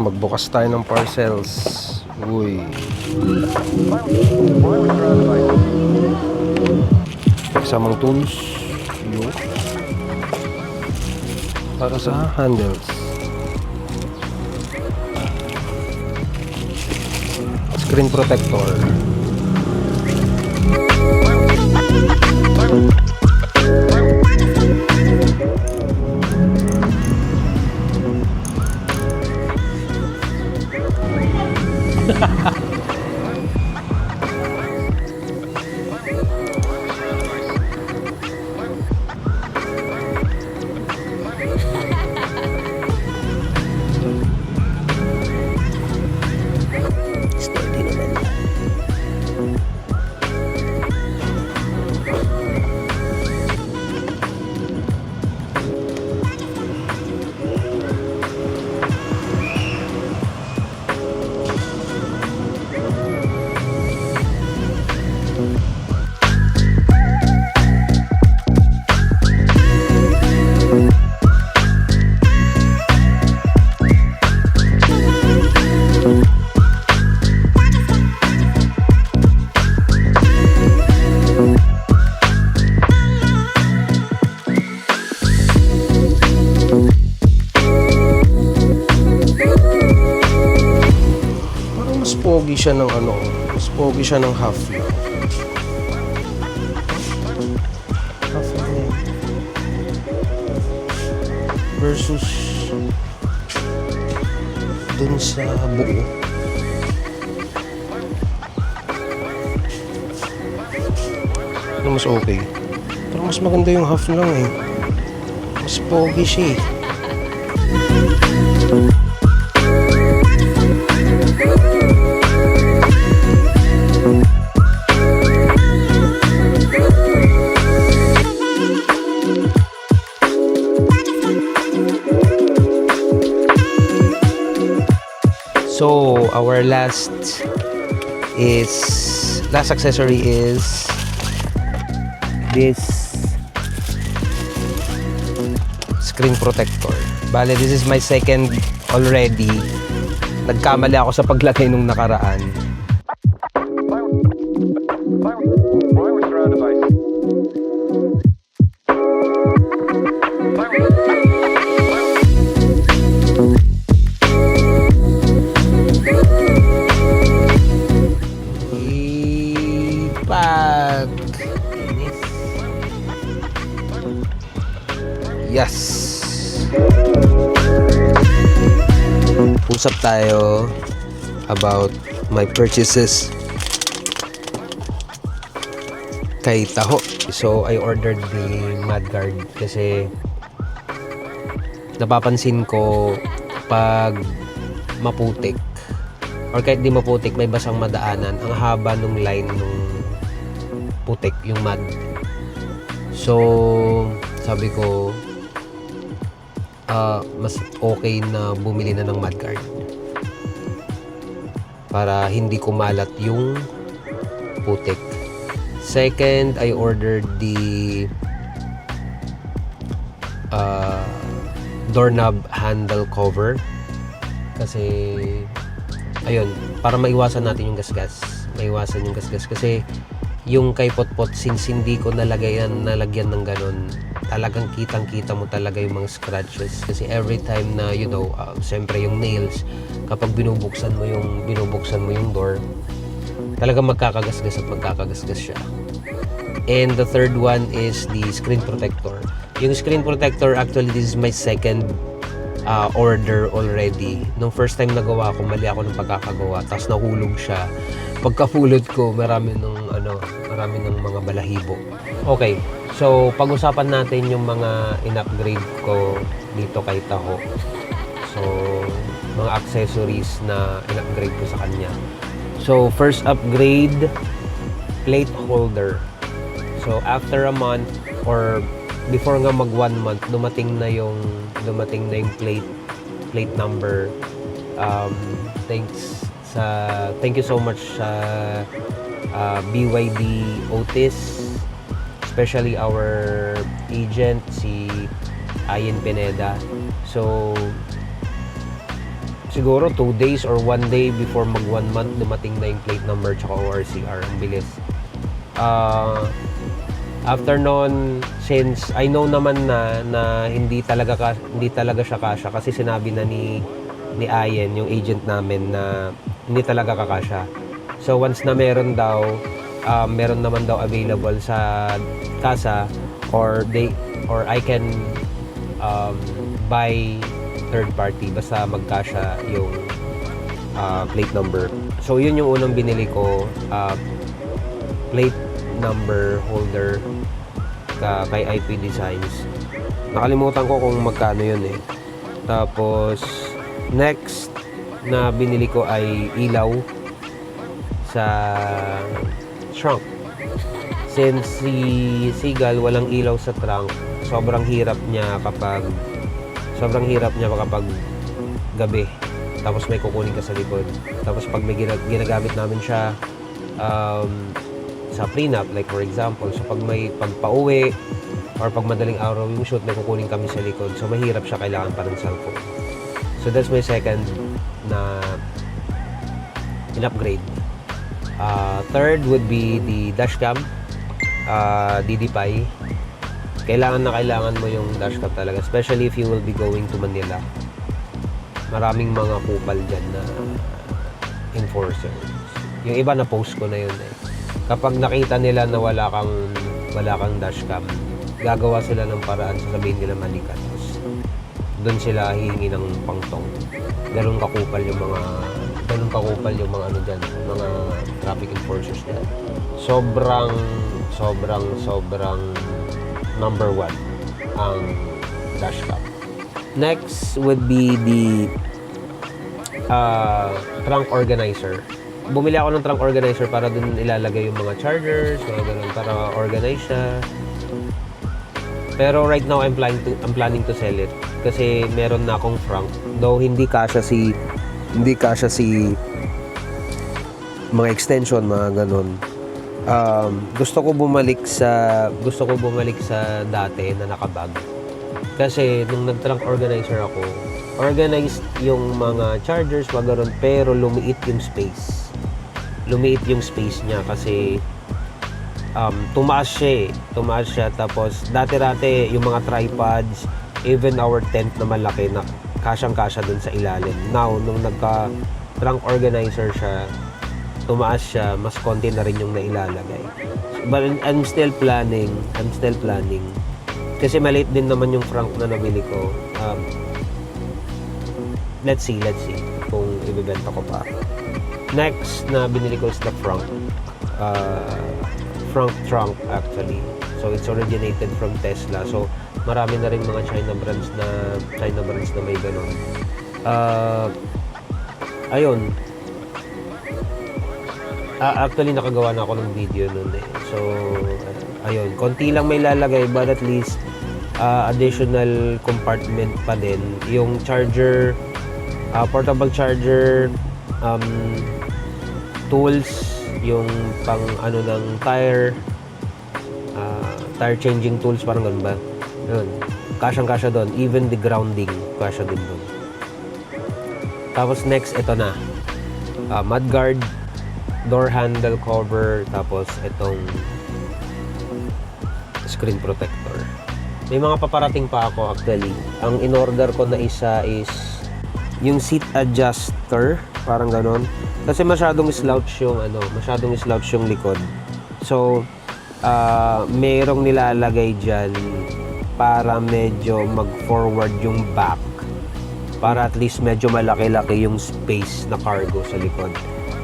Magbukas tayo ng parcels. Uy. Kasamang tools. Yo. Para sa handles. Screen protector. Steady naman. Mas pogi siya ng mas pogi siya ng half lang. Half lang. Versus dun sa buo. Ano mas okay? Pero mas maganda yung half lang eh. Mas pogi siya eh. So our last accessory is this screen protector. Bale, this is my second already. Nagkamali ako sa paglagay nung nakaraan. Yes. Usap tayo about my purchases kay Taho. So I ordered the mudguard kasi napapansin ko pag maputik or kahit di maputik, may basang madaanan, ang haba nung line nung putik, yung mud. So sabi ko mas okay na bumili na ng mudguard para hindi kumalat yung putik. Second, I ordered the doorknob handle cover kasi ayun, para maiwasan natin yung gasgas. Maiwasan yung gasgas kasi yung kay potpot, since hindi ko nalagyan ng ganun, talagang kitang-kita mo talaga yung mga scratches kasi every time na siyempre yung nails, kapag binubuksan mo yung door, talagang magkakagasgas siya. And the third one is the screen protector. Yung screen protector, actually this is my second order already. Nung first time nagawa ko, mali ako ng pagkakagawa, tapos nahulog siya. Pagkapulot ko, marami ng mga balahibo. Okay, so pag-usapan natin yung mga in-upgrade ko dito kay Taho. So, mga accessories na in-upgrade ko sa kanya. So, first upgrade, plate holder. So, after a month or before nga mag 1 month, dumating na yung plate number. Thank you so much sa BYD Otis, especially our agent si Ayen Pineda. So siguro 2 days or 1 day before mag 1 month dumating na yung plate number tsaka ORCR. Ang bilis. After noon, since I know naman na hindi talaga siya kasya kasi sinabi na ni Ayen, yung agent namin, na hindi talaga kakasya. So once na meron naman daw available sa kasa, or I can buy third party basta magkasya yung plate number. So yun yung unang binili ko, plate number holder kay IP Designs. Nakalimutan ko kung magkano yun eh. Tapos next na binili ko ay ilaw sa trunk. Since si Seagull walang ilaw sa trunk, sobrang hirap niya kapag gabi. Tapos may kukunin ka sa likod. Tapos pag may ginagamit namin siya sa prenup, like for example, so pag may pagpauwi or pag madaling araw yung shoot, may kukunin kami sa likod. So mahirap siya, kailangan pa ng cellphone. So that's my second na in-upgrade. Third would be the dashcam, DD-Pi. Kailangan mo yung dashcam talaga, especially if you will be going to Manila. Maraming mga kupal dyan na enforcers. Yung iba na post ko na yun eh. Kapag nakita nila na wala kang dashcam, gagawa sila ng paraan, sasabihin nila mali ka. Tapos doon sila hihingi ng pangtong. Ganun kakupal yung mga ano dyan, mga traffic enforcers dyan. Sobrang number 1 ang dashcam. Next would be the trunk organizer. Bumili ako ng trunk organizer para dun ilalagay yung mga chargers, mga ganun, para organize siya. Pero right now I'm planning to sell it kasi meron na akong trunk. Though hindi kasya si mga extension, mga ganun. Gusto ko bumalik sa dati na nakabag. Kasi nung nag-trunk organizer ako, organized yung mga chargers, magaron, pero lumiit yung space niya kasi tumaas siya. Tapos dati yung mga tripods, even our tent na malaki, na kasyang-kasya dun sa ilalim. Now nung nagka-trunk organizer siya, tumaas siya, mas konti na rin yung nailalagay. But I'm still planning kasi maliit din naman yung trunk na nabili ko. Let's see kung ibebenta ko pa. Next na binili ko is the front trunk actually. So it's originated from Tesla. So marami na rin mga China brands na may ganun. Ayun. Actually nakagawa na ako ng video noon eh. So ayun, konti lang may lalagay, but at least additional compartment pa din. Yung charger, portable charger, tools, yung pang ano ng tire changing tools, parang ganun ba? Yun. Kasyang-kasya doon. Even the grounding, kasya din doon. Tapos next, ito na. Mudguard, door handle cover, tapos itong screen protector. May mga paparating pa ako actually. Ang in-order ko na isa is yung seat adjuster, parang ganon. Kasi masyadong slouch yung likod. So, merong nilalagay dyan para medyo mag-forward yung back. Para at least medyo malaki-laki yung space na cargo sa likod.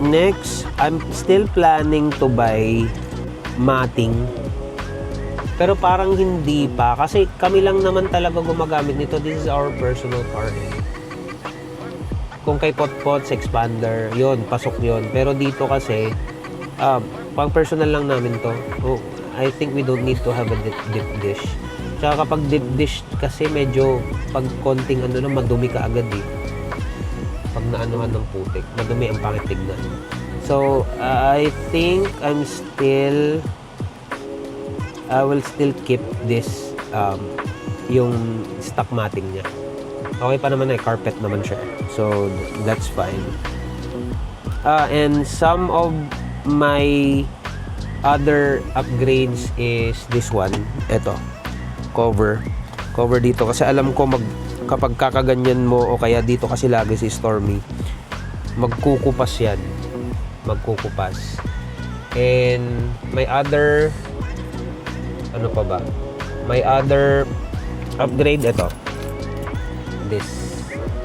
Next, I'm still planning to buy matting. Pero parang hindi pa. Kasi kami lang naman talaga gumagamit nito. This is our personal car. Kung kay Potpots, expander, yon, pasok yon. Pero dito kasi, pang personal lang namin to. Oh, I think we don't need to have a deep dish. Tsaka kapag deep dish kasi medyo pag konting ano na, madumi ka agad eh. Pag naanuhan ng putik, madumi ang pangit tignan. So, I think I will still keep this, yung stock matting niya. Okay pa naman eh, carpet naman siya. So that's fine. And some of my other upgrades is this one. Ito, cover dito kasi alam ko kapag kakaganyan mo o kaya dito kasi lagi si Stormy, magkukupas yan, and may other upgrade, ito, this,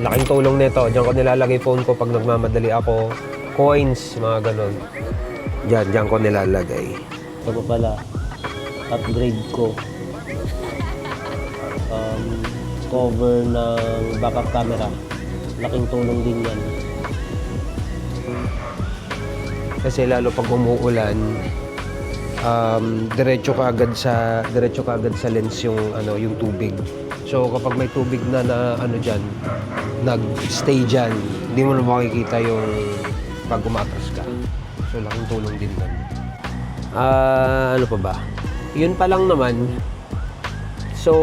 laking tulong nito. Diyan ko nilalagay phone ko pag nagmamadali ako, coins, mga ganon, diyan ko nilalagay. Ito pa pala, upgrade ko. Cover ng backup camera. Laking tulong din yan. Kasi lalo pag umuulan, diretso ka agad sa lens yung tubig. So kapag may tubig na diyan, nag-stay diyan, hindi mo na makikita yung pag umatras ka. So laking tulong din nun. Ano pa ba? Yun pa lang naman. So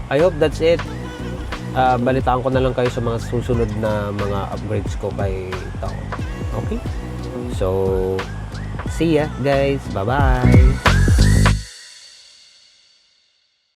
I hope that's it. Balitaan ko na lang kayo sa mga susunod na mga upgrades ko kay Tao. Okay? So, see ya guys. Bye-bye.